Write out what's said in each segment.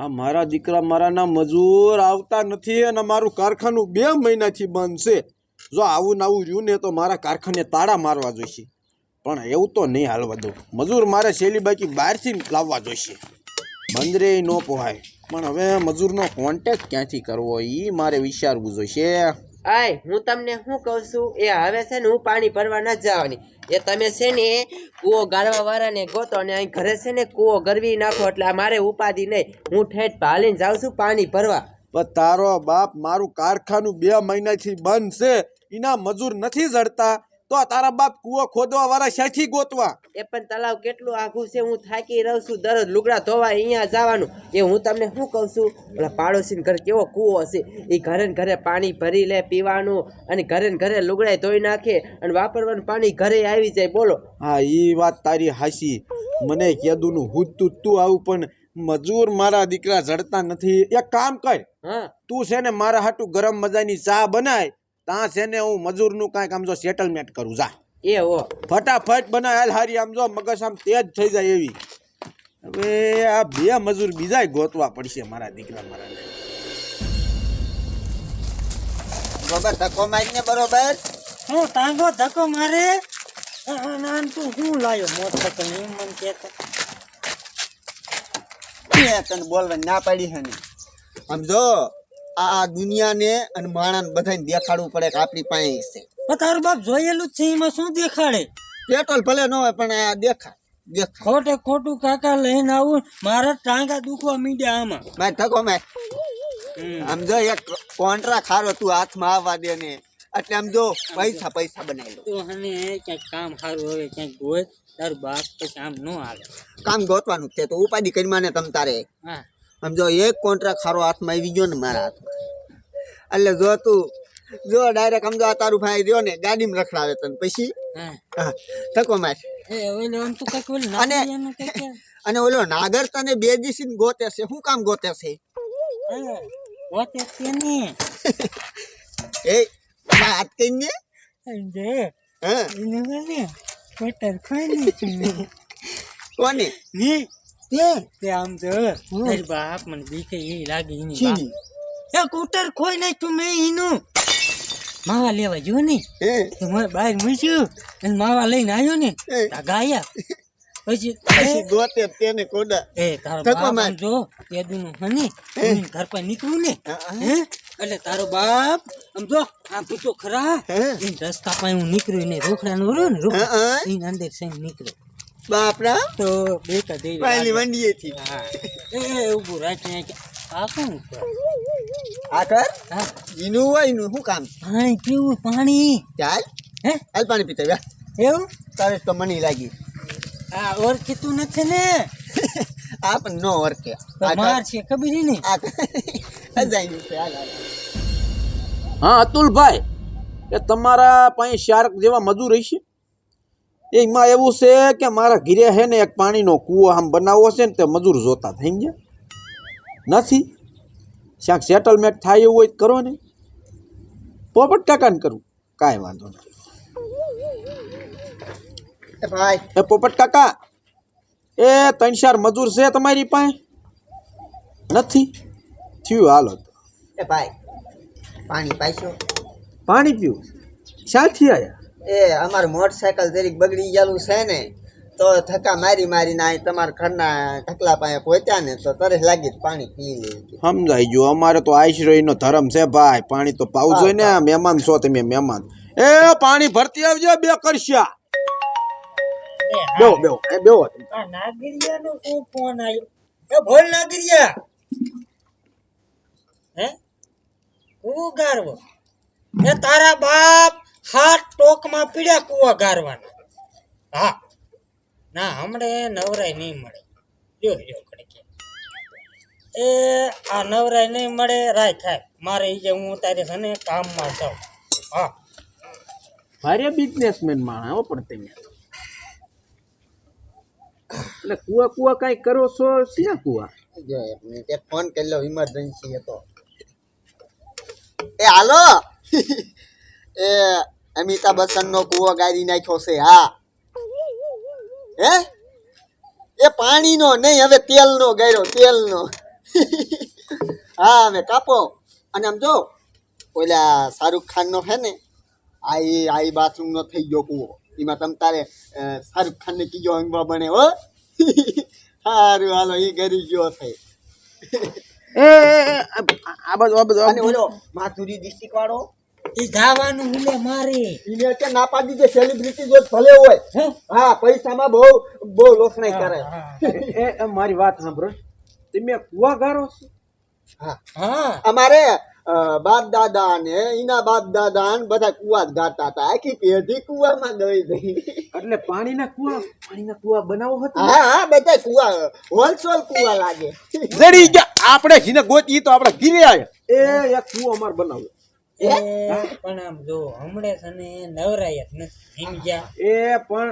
આ મારા દીકરા મારાના મજૂર આવતા નથી અને મારું કારખાનું 2 મહિનાથી બંધ છે. જો આવું ને આવું રહ્યું ને તો મારા કારખાને તાળા મારવા જોઈશે. પણ એવું તો નહીં હાલવા દઉં. મજૂર મારે શેલી બાકી બહારથી લાવવા જોઈશે. બંદરે ન પોહાય. પણ હવે મજૂરનો કોન્ટેક્ટ ક્યાંથી કરવો એ મારે વિચારવું જોઈશે. આય હું તમને શું કહું છું એ હવે છે ને હું પાણી ભરવા ન જવાની. એ તમે છે ને કૂવો ગાળવા વાળાને ગોતો અને અહીં ઘરે છે ને કૂવો ગરવી નાખો એટલે મારે ઉપાધિ નહીં. હું ઠેઠ ભાલીને જાઉં છું પાણી ભરવા. પણ તારો બાપ મારું કારખાનું 2 મહિનાથી બંધ છે. એના મજૂર નથી જડતા તો તારા બાપ કૂવો ખોદવા વાળા શાથી ગોતવા? એ પણ તલાવ કેટલું આખું છે. હું થાકી રહું છું. દરરોજ લુગડા ધોવા અહીંયા જવાનું. એ હું તમને શું કહું છું, ઓલા પાડોશીને ઘરે કેવો કૂવો હશે. એ ઘરે ને ઘરે પાણી ભરી લે પીવાનું અને ઘરે ને ઘરે લુગડા ધોઈ નાખે અને વાપરવાનું પાણી ઘરે આવી જાય. બોલો. હા એ વાત તારી હાસી. મને કેદુનું હુતું તું આવું પણ મજૂર મારા દીકરા જડતા નથી. એક કામ કર, હા તું છે ને મારા હાટું ગરમ મજાની ચા બનાય. ત્યાં છે ને હું મજૂરનું કાંઈક આમ જો સેટલમેન્ટ કરું. જા એ હો ફટાફટ બનાય. હાલ હારી આમ જો મગજ આમ તેજ થઈ જાય એવી. હવે આ 2 મજૂર બીજા ગોતવા પડશે મારા દીકરા મારાને. બરોબર ધક્કો મારીને બરોબર હું તાંગો ધક્કો મારે નાન તું શું લાયો મોટરસાઇકલ એમ મને કહેતો તને બોલવા ના પાડી છે ને. સમજો આ દુનિયાને અને માણસને બધાને દેખાડવું પડે કે આપણી પાસે છે. પણ તારું બાપ જોયેલું જ છે એમાં શું દેખાડે? પેટ્રોલ ભલે ન હોય પણ આ દેખાય. ખોટે ખોટું કાકા લઈને આવું મારા ટાંગા દુખવા મીડ્યા આમાં. મારે ધક્કો માર. સમજો એક કોન્ટ્રા ખારો તું હાથમાં આવવા દે ને એટલે સમજો પૈસા બનાવી લો. તું અને ક્યાંક કામ સારું હવે ક્યાંક ગોત તારું બાપ પછી આમ ન આવે. કામ ગોતવાનું છે તો ઉપાધિ કરી માને તમ તારે. હા સમજો એક કોન્ટ્રા ખારો હાથમાં આવી ગયો ને મારા હાથમાં એટલે જો તું જો ડાયરેક્ટ સમજો આ તારું ભાઈ રહ્યો ને ગાડીમાં રખડાવે તને પછી હા ધક્કો માર. અને ઓલો નાગર તને 2 દિવસથી ગોતે છે. શું કામ ગોતે છે? એ વાત કહીને કોને આમ તો બાપ મને બીકે એ લાગે કૂટર ખોઈ નાખ્યું મેં એનું માવા લેવા ગયો ને મારે બહાર મૂક્યું અને માવા લઈને આવ્યો ને ગાયા પછી ગોતે તેને કોડા એ તારો બાપ જો પેદુનું હની ઘર પર નીકળું ને એટલે તારો બાપ આમ જો આમ પૂછો ખરા રસ્તા પાસે હું નીકળ્યું ને રોકડાનું રહ્યો ને રોકડા અંદર સહી નીકળ્યો બાપરા તો બેટા દે પહેલી વંડીએ થી એ ઉભું રાખી આ શું આ કર ઈનું હોય નું શું કામ? પાણી પીવું પાણી. ચાલ હે હાલ પાણી પીતા ગયા એવું તારે તો મને લાગી આ ઓળખીતું નથી ને આ પણ નો ઓળખે માર છે ખબર ને આ જાય છે. હા અતુલભાઈ, એ તમારા પાસે શાર્ક જેવા મજૂર હશે? એમાં એવું છે કે મારા ઘીરે છે ને એક પાણીનો કૂવો આમ બનાવવો છે ને તે મજૂર જોતા થઈ ગયા નથી. ક્યાંક સેટલમેન્ટ થાય એવું હોય કરો ને. પોપટ કાકાને કરું કાંઈ વાંધો નથી. ભાઈ એ પોપટ કાકા, એ 3-4 મજૂર છે તમારી પાસે? નથી થયું હાલો તો. એ ભાઈ પાણી પાઈશો? પાણી પીવું ક્યાંથી આવ્યા? એ અમારું મોટરસાયકલ જરીક બગડી ગયેલું છે ને તો ધક્કા મારીને આ તમારા ઘરના ઢકલા પાસે પહોંચ્યા ને તો તરસ લાગી પાણી પી લે. સમજાઈ ગયું. અમારે તો આઈશ્વરીનો ધર્મ છે ભાઈ, પાણી તો પાવું જોઈએ ને. મહેમાન છો તમે, મહેમાન. એ પાણી ભરતી આવજો 2 કરશ્યા. બેહો આ નાગરિયાનો શું ફોન આવ્યો? એ બોલ નાગરિયા. હે કૂવો ગારવો? એ તારા બાપ હાથ ટોકમાં પીડ્યા કૂવા ગારવાના. હા ના હમણે નવરાય નહીં મળે. લ્યો ઘડીક એ આ નવરાય નહીં મળે રાય થાય મારે એ જે હું તારે છે ને કામમાં જાઉં. હા ભારે બિઝનેસમેન માણસ હો પણ તમે. એટલે કુવા કઈ કરો છો? ક્યાં કુવા? જો એક મિનિટ એક ફોન કરી લો, ઇમરજન્સી હતો. એ હાલો એ અમિતાભ બચ્ચનનો કૂવો ગાળી નાખ્યો છે. હા હે એ પાણીનો નહીં, હવે તેલનો ગાળ્યો, તેલનો. હા હવે કાપો અને આમ જો ઓલા શાહરુખ ખાનનો હે ને આ બાથરૂમનો થઈ ગયો કૂવો એમાં તમ તારે શાહરુખ ખાનને કીજો અંગવા બને હો સારું હાલો એ ગરી ગયો થઈ આ બધું અને ઓલો માધુરી ડિસ્ટ્રિક્ટ વાળો એ જવાનું હુલે મારે એને અત્યારે ના પાડી દે સેલિબ્રિટી જો ભલે હોય હા પૈસામાં બહુ લોસનાઈ કરે મારી વાત સાંભળો તમે કુવા ગારો છો હા હા અમારે બાપ દાદા ને એના બાપ દાદા ને બધા કુવા જ ગાતા હતા આખી પેઢી કુવામાં ગઈ ગઈ એટલે પાણીના કુવા બનાવો હતો હા હા બધા કુવા હોલસેલ કુવા લાગે જડી ગયા આપણે જીને ગોતી તો આપણે ઘીરે આયા એક કુવો અમાર બનાવ્યો એ પણ આમ જો હમણે તને નવરાય જ નથી સમજ્યા એ પણ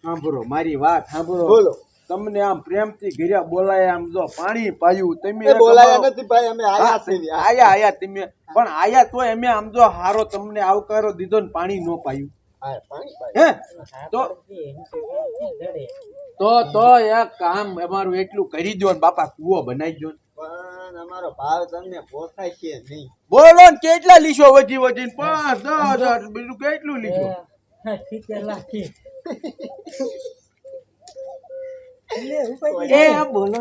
સાંભળો મારી વાત સાંભળો બોલો તમને આમ પ્રેમથી ઘીર્યા બોલાય આમ જો પાણી પાયું તમે એ બોલાયા નથી ભાઈ અમે આયા છીએ આયા તમે પણ આયા તો અમે આમ જો હારો તમને આવકારો દીધો ને પાણી નો પાયું હા પાણી પાણી હે તો એક કામ અમારું એટલું કરી દો ને બાપા કૂવો બનાવી દો ને. પણ અમારો ભાવ તમને પોસાય છે નહીં બોલો ને કેટલા લીશો વધી 5 10 બીજું કેટલું લીશો 70 લાખ થી. એ બોલો ને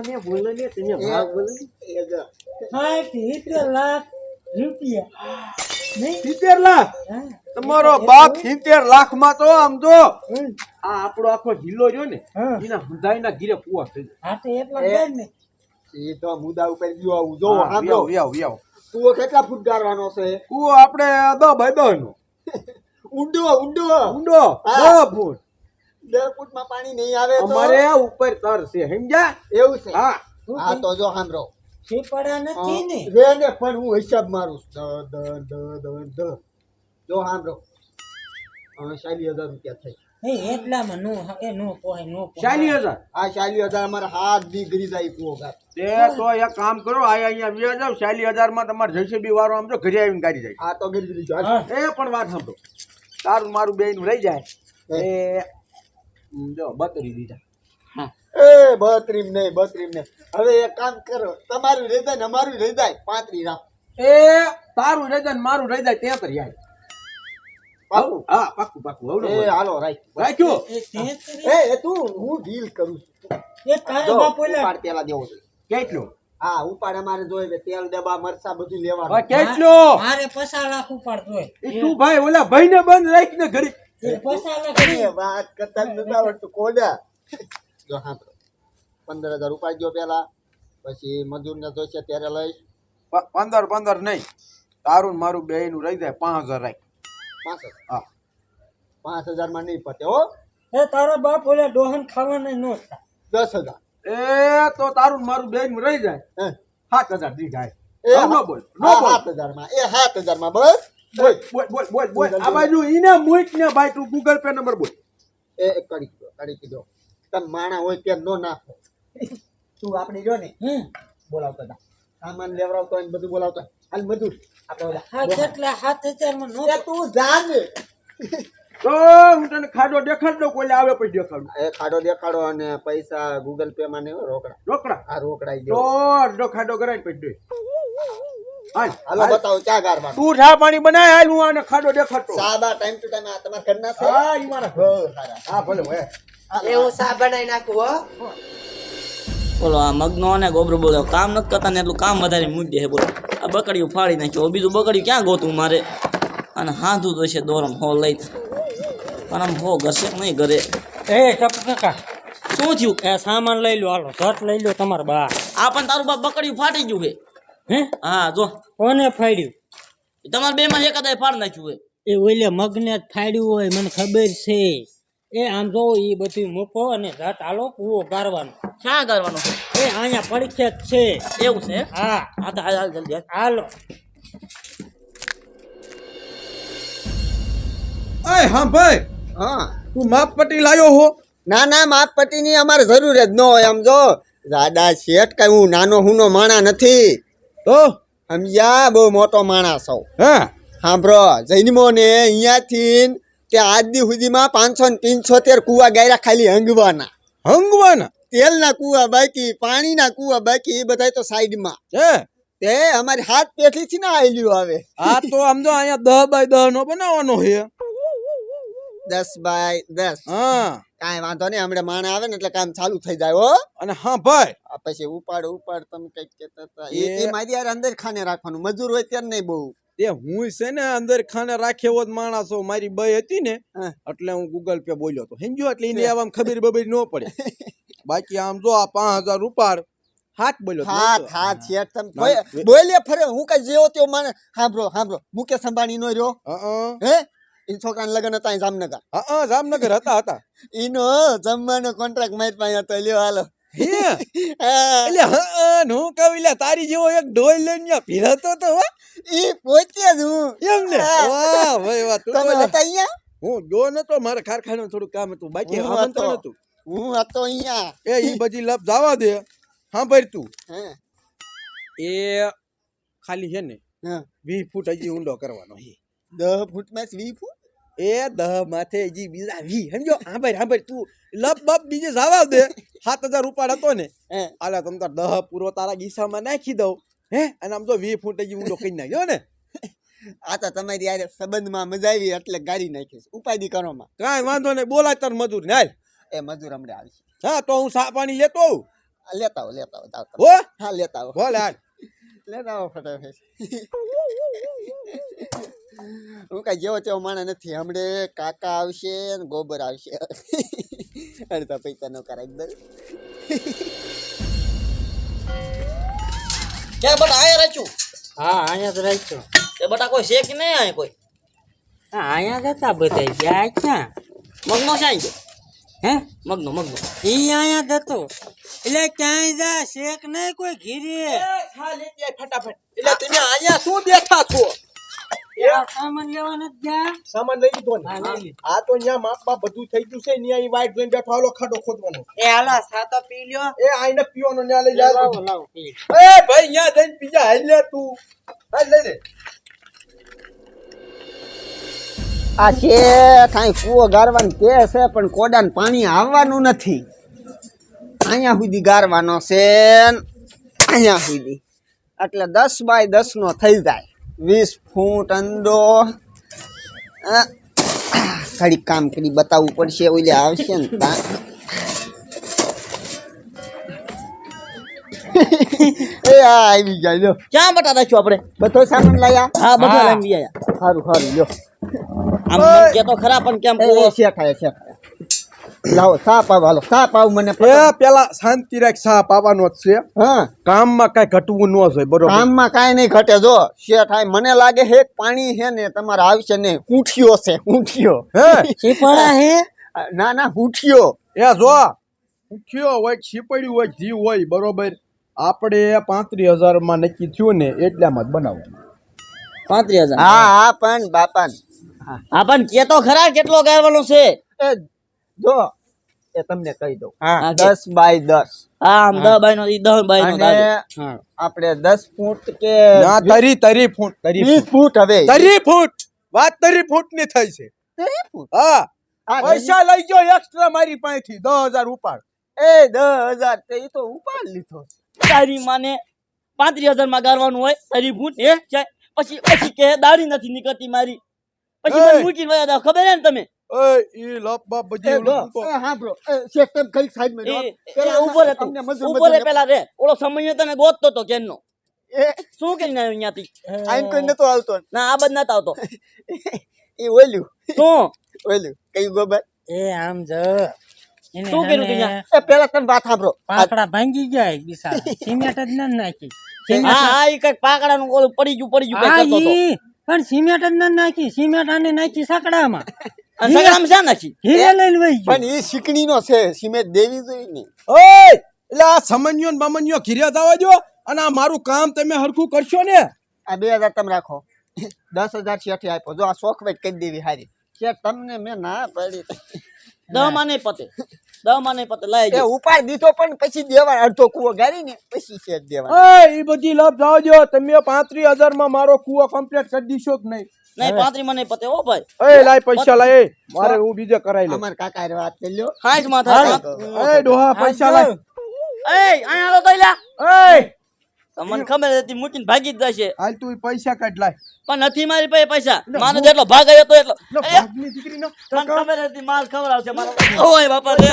તમે ભાવ બોલો ને. એ જો 70 લાખ રૂપિયા નહીં 70 લાખ હા તમારો બાપ 70 લાખ માં તો આમ જો આ આપણો આખો જિલ્લો રહ્યો ને હા. એના હુંધાઈના ગીરે કુવા થઈ હા તો એટલા જ ને એ તો મુદ્દા ઉપર ગયો આવું જો જાય સાંભળો વ્યાવ કુવો કેટલા ફૂટ ગાળવાનો છે કુવો આપણે 10 બાય 10 નો ઊંડો ઊંડો હા. 10 ફૂટ 10 ફૂટમાં પાણી નહીં આવે તો અમારે ઉપર તર છે સમજ્યા એવું છે હા હા તો જો સાંભળો શીપડા નથી ને રે ને પણ હું હિસાબ મારું જો સાંભળો 40,000 રૂપિયા થઈ એ એટલામાં નો નો પોહાય નો 40,000 આ 40,000 અમારે હાથ દીકરી જાય કુવો ગાત તે તો એક કામ કરો અહીંયા વ્યા જાવ 40,000 માં તમારે જેસીબી વાળો આમ જો ઘરે આવીને ગાડી જાય આ તો ગીરી જો હા. એ પણ વાત સાંભળો તારું મારું બેયનું રહી જાય એ જો 32 દીધા એ બત્રીમ નહીં હવે એક કામ કરો તમારું રહી જાય ને અમારું રહી જાય 35 રાખ એ તારું રહી જાય ને મારું રહી જાય 33 યાર પાકું હા પાકું હવડો એ હાલો રાખ રાખ્યો એ 33 એ તું હું ડીલ કરું છું એ તારા જો બાપ ઓલા ઉપાડ પેલા દેવો છે કેટલો હા ઉપાડ અમારે જોઈએ તેલ ડબ્બા મરચા બધું હવે લેવાનું કેટલો મારે 50 લાખ ઉપાડતો હોય એ તું ભાઈ ઓલા ભાઈને બંધ રાખીને ઘડી એ 50 લાખ એ વાત કરતા નથી આવડતું કોડા જો હા 15,000 ઉપાડજો પેલા પછી મજૂરને જોઈશે ત્યારે લઈશ 15 નહીં તારું ને મારું બેયનું રહી જાય 5,000 રાખ 5,000 હા 5,000 માં નહીં પટે હો એ તારા બાપ ઓલા ડોહન ખાવાના નો થાય 10,000 એ તો તારું ને મારું બેયનું રહી જાય હે 7,000 દીધા એ નો બોલ નો હા, બોલ 7,000 માં એ 7,000 માં બસ બોલ આ બાજુ ઈને મૂક ને ભાઈ તું ગૂગલ પે નંબર બોલ એ કરી કીધો તમે માણા હોય તેમ નો નાખો તું આપણે જો ને બોલાવતા હતા સામાન લેવડાવતો હોય ને બધું બોલાવતો હોય. હાલ મજૂર આપણે ઓલા હા કેટલા 7000 માં નો એ તું જા ને તો હું તને ખાડો દેખાડ દઉં કોઈ આવે પછી દેખાડું એ ખાડો દેખાડો અને પૈસા ગૂગલ પે માં નહીં હો, રોકડા રોકડા આ રોકડા ઈ તો દેવો અડધો ખાડો કરાય પછી દે હાલ હાલો બતાવો ચા ગારવાનું તું ચા પાણી બનાય હાલ હું આને ખાડો દેખાડતો સાબા ટાઈમ ટુ ટાઈમ આ તમારા ઘરના છે હા ઈ મારા બહુ સારા હા ભલે હે એ હું સા બનાવી નાખું હો બોલો આ મગનો અને ગોબરો બોલો કામ નથી કરતા ને એટલું કામ વધારે મૂકી દે બોલો આ બકડીયું ફાડી નાખ્યો બીજું બકડીયું ક્યાં ગોતું મારે અને હાંધું તો છે દોરમ હો લઈ પણ આમ હો ઘરશે નહીં ઘરે એ ટપકા શું થયું એ સામાન લઈ લો હાલો ઘટ લઈ લો તમારા બા આ પણ તારું બાપ બકડીયું ફાટી ગયું છે હે હા જો કોને ફાડ્યું તમારા બે માં એકાદાય ફાડ નાખ્યું છે એ ઓલે મગને જ ફાડ્યું હોય મને ખબર છે એ આમ જો એ બધું મૂકો અને ઘટ હાલો કૂવો ગારવાનો ક્યાં કરવાનું એ અહીંયા પરીક્ષા જ છે એવું છે હા હા તો હાલ જલ્દી હાલ. હાલો અય હા ભાઈ હા તું માપ પટ્ટી લાયો હો ના ના માપ પટ્ટીની અમારે જરૂર જ ન હોય આમ જો દાદા શેઠ કઈ હું નાનો હુનો માણા નથી તો સમજ્યા બહુ મોટો માણસ છું હે સાંભળો જૈનમો ને અહીંયાથી તે આજ દી સુધીમાં 575 કુવા ગાયરા ખાલી હંગવાના હંગવાના તેલના કુવા બાકી પાણીના કુવા બાકી એ બધાય તો સાઈડમાં હે તે અમારી હાથ પેઠીથી ના આયલ્યું આવે આ તો આમ જો અહીંયા 10 બાય 10 નો બનાવવાનો છે 10 બાય 10 હા કાંઈ વાંધો નહીં હમણાં માણ આવે ને એટલે કામ ચાલુ થઈ જાય હો અને હા ભાઈ આ પછી ઉપાડ તમે કઈક કહેતા હતા એ- એ મારી યાર અંદર ખાને રાખવાનું મજૂર હોય ત્યારે નહીં બહુ તે હું છે ને અંદર ખાને રાખ્યો જ માણસો મારી બઈ હતી ને હા. એટલે હું ગૂગલ પે બોલ્યો તો સમજો એટલે એને આમ ખબર બબર ન પડે બાકી આમ જો આ 5000 રૂપાડ હાથ બોલ્યો તો નહીં તો. હાથ શેઠ તમે ના, બોલે ફરે હું કઈ જેવો તેવો માને સાંભળો મુકેશ અંબાણી નો રહ્યો હં, હે એ છોકરાના લગ્ન હતા અહીં જામનગર હં, જામનગર હતા ઈનો જમવાનો કોન્ટ્રાક્ટ મારી પાસે હતો લ્યો હાલો હે હા. એટલે હં, હું કહું એટલે તારી જેવો એક ડોલ લઈને ત્યાં ભીરાતો તો હો. ઈ પોતે જ હું એમ ને હા. વાહ ભાઈ વાહ તું તમે બોલે. હતા અહીંયા હું ગયો નતો મારે કારખાને થોડું કામ હતું બાકી હું આમંત્રણ હતો. હતું હું હતો અહીંયા એ ઈ બધી લપ જવા દે હા ભાઈ તું હે એ ખાલી છે ને હા 20 ફૂટ હજી ઊંડો કરવાનો છે 10 ફૂટમાં 20 ફૂટ એ 10 માથે હજી બીજા 20 સમજો હા ભાઈ તું લપ બપ બીજે જવા દે 7000 રૂપિયા હતો ને હે આલા તમ તાર 10 પૂરો તારા ગીસામાં નાખી દઉં હે અને આમ તો 20 ફૂટ હજી ઊંડો કરી નાખ્યો ને આ તો તમારી યાર સંબંધમાં મજા આવી એટલે ગાડી નાખીશ ઉપાધિ કરોમાં કાંઈ વાંધો નહીં બોલાય તાર મજૂર ને હાલ એ મજૂર હમણાં આવશે હા તો હું સા પાણી લેતો આવું. આ લેતા આવો જાઓ તમે. હો હા લેતા આવો બોલ હાલ લેતા આવો ફટાફટ હું કઈ જેવો તેવો માણસ નથી હમણે કાકા આવશે ને ગોબર આવશે અડધા પૈસા નો કરાવી દઉં ક્યાં બટા આયા રાખ્યું હા અહીંયા જ રાખ્યો એ બટા કોઈ છે કે નહીં આયા કોઈ હા અહીંયા જતા બધા ગયા ક્યાં મગનો છે આઈ હે મગનો ઈ અહીંયા જતો એટલે ક્યાંય જા શેક નહીં કોઈ ઘીરે ફટાફટ એટલે તમે અહીંયા શું બેઠા છો સામાન લેવા નથી ગયા સામાન લઈ લીધો ને હા, લઈ લીધો. આ તો ન્યા માપમાં બધું થઈ ગયું છે ન્યા ઈ વાઈટ જોઈને બેઠો હાલો ખાડો ખોદવાનો એ હાલો સાતો પી લ્યો એ આઈને પીવાનો ન્યા લઈ જાય લાવો લાવો પી એ ભાઈ ન્યા જઈને પીજા હાલ લે તું હાલ લઈ લે આ છે કાંઈ કૂવો ગારવાનું કે છે પણ કોડાને પાણી આવવાનું નથી અહીંયા સુધી ગારવાનો છે ને અહીંયા સુધી એટલે 10 બાય 10 નો થઈ જાય 20 ફૂટ અંડો ઘડીક કામ કરી બતાવવું પડશે ઓલે આવશે ને તા એ આ આવી જાય લ્યો ક્યાં બટા રાખ્યું આપણે બધો સામાન લાયા હા બધા લઈને આયા સારું સારું લ્યો આમ મને કે તો ખરા પણ કેમ એ શેખાય લાવો સાપ આવ હાલો સાપ આવ મને એ પેલા શાંતિ રાખ સાપ આવવાનો જ છે હા કામમાં કઈ ઘટવું ન જોઈએ બરોબર કામમાં કાંઈ નહીં ઘટે જો શેઠ આય મને લાગે છે પાણી છે ને તમારે આવશે ને ઊંઠિયો છે ઊંઠિયો હે શીપડા હે ના ના ઊંઠિયો એ જો ઉઠ્યો હોય છીપડ્યું હોય જીવ હોય બરોબર આપણે 35000 માં નક્કી થયું ને એટલામાં જ બનાવવાનું 35000 હા હા પણ બાપા હા પણ કે તો ખરા કેટલો ગાળવાનો છે એ જો એ તમને કહી દઉં હા, 10 બાય 10 હા આમ 10 બાય નો 10 બાય નો અને હા આપણે 10 ફૂટ કે ના તરી ફૂટ 20 ફૂટ હવે 30 ફૂટ વાત 30 ફૂટ ની થઈ છે 30 ફૂટ હા હા, પૈસા લઈ ગયો એક્સ્ટ્રા મારી પાસેથી 10000 ઉપાડ એ 10000 તે ઈ તો ઉપાડ લીધો તારી માને 35000 માં ગાળવાનું હોય 30 ફૂટ હે પછી કે દાઢી નથી નીકળતી મારી પછી મને એય. મૂકીને વયા જાવ ખબર હે ને તમે ઓય ઈ લપ બાપ બધી એ ઓલું જો, મૂકો. એ હા બ્રો શેઠ તમે કઈ સાઈડ માં એ રહો? એ પેલા ઉભો રહે તું તમને મજૂર ઉભો રહે મજૂર પેલા રે ઓલો સમય તને ગોતતો તો કેનનો એ શું કરીને આવ્યો અહીંયાથી આઈન કોઈ નતો આવતો ના આ બધ નતા આવતો એ ઓલ્યું શું કયું ગોબર એ આમ જ એને શું કર્યું હને તું એ પેલા તમે વાત સાંભળો પાકડા ભાંગી ગયા બિચારા સિમેન્ટ જ ન નાખી હા હા ઈ કઈક પાકડાનું ઓલું પડી ગયું કઈક હા કરતો હતો ઈ પણ સિમેન્ટ જ ન નાખી સિમેન્ટ આને નાખી સકડામાં અને સગડામાં શા નાખી હીરે લઈને વહી ગયો પણ એ શીકણી નો છે સિમેન્ટ દેવી જોઈએ ને ઓય એટલે આ સમન્યો ને બમન્યો ઘીર્યા થવા દો અને આ મારું કામ તમે હરખું કરશો ને આ 2000 તમે રાખો 10000 શેઠે આપ્યો જો આ સોખવેટ કરી દેવી હારી શેઠ તમને મેં ના પડી 10 માં નહીં પતે લાઈ એ જો ઉપાડ દીધો પણ પછી દેવા અડધો કૂવો ગારી ને પછી શેઠ દેવા ઓય ઈ બધી લપ જાવ દો તમે 35000 માં મારો કૂવો કમ્પ્લીટ કરી દીશો કે નહીં નહીં 35 મને પતે હો ભાઈ એ લાય પૈસા લાય એ. મારે હું બીજે કરાઈ લઉં. અમાર કાકા હારે વાત કરી લ્યો હાઈજ માથા એ ડોહા પૈસા લાય. એ અહીંયા આવો તો લ્યા એ તમને ખબર હતી મૂકીને ભાગી જ જશે હાલ તું ઈ પૈસા કાઢ લાય. પણ નથી મારી પાસે પૈસા મારે જેટલો ભાગ આવ્યો તો એટલો લો, એ, ભાગની દીકરીનો મને ખબર હતી માલ ખવડાવશે મારો ઓય બાપા રે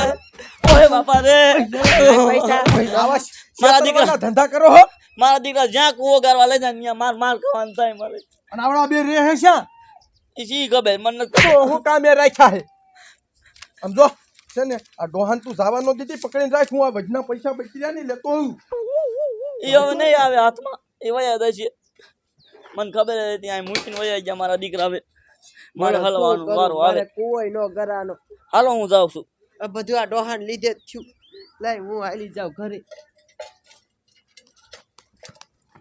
ઓય બાપા રે પૈસા આવા મારા દીકરા. શેતરવાના ધંધા કરો હો. મારા દીકરા જ્યાં કૂવો ગારવા લઈ જાય ત્યાં માર ખાવાનું થાય મારે અને આવડા બે રે હે શા? ઈ શી ખબર મને નથી. તો હું કામે રાખ્યા હે. સમજો છે ને આ ડોહાન તું જવા નો દીધી પકડીને રાખ. હું આ વજના પૈસા બચી રહ્યા ને લેતો હું. ઈ હવે નહીં આવે હાથમાં એ વયા જશે મને ખબર હતી અહીં મૂકીને વયા ગયા મારા દીકરા હવે મારે હલવાનું વારો આવે કોઈ નો ગરાનો હાલો હું જાઉં છું આ બધું આ ડોહાન લીધે જ થયું લાય હું હાલી જાઉં ઘરે